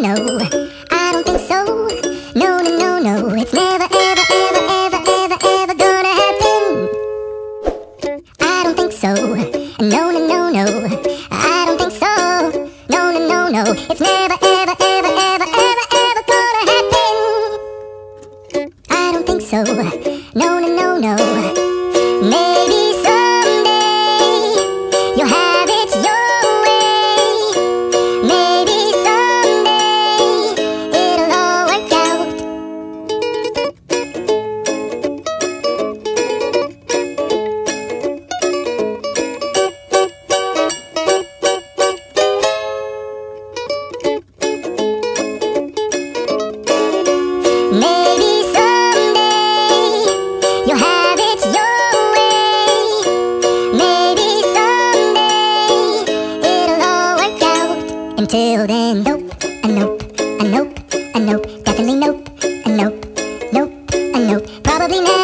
no, I don't think so. No, no, no, no, it's never, ever, ever, ever, ever, ever gonna happen. I don't think so. No, no, no, no, I don't think so. No, no, no, no, it's never, ever, ever, ever, ever, ever gonna happen. I don't think so. No, no, no, no. Maybe someday you'll have it your way. Maybe someday it'll all work out. Maybe someday you'll have it your way. Maybe someday it'll all work out. Until then, nope, a nope, a nope, a nope, definitely nope, a nope, nope, a nope, probably never.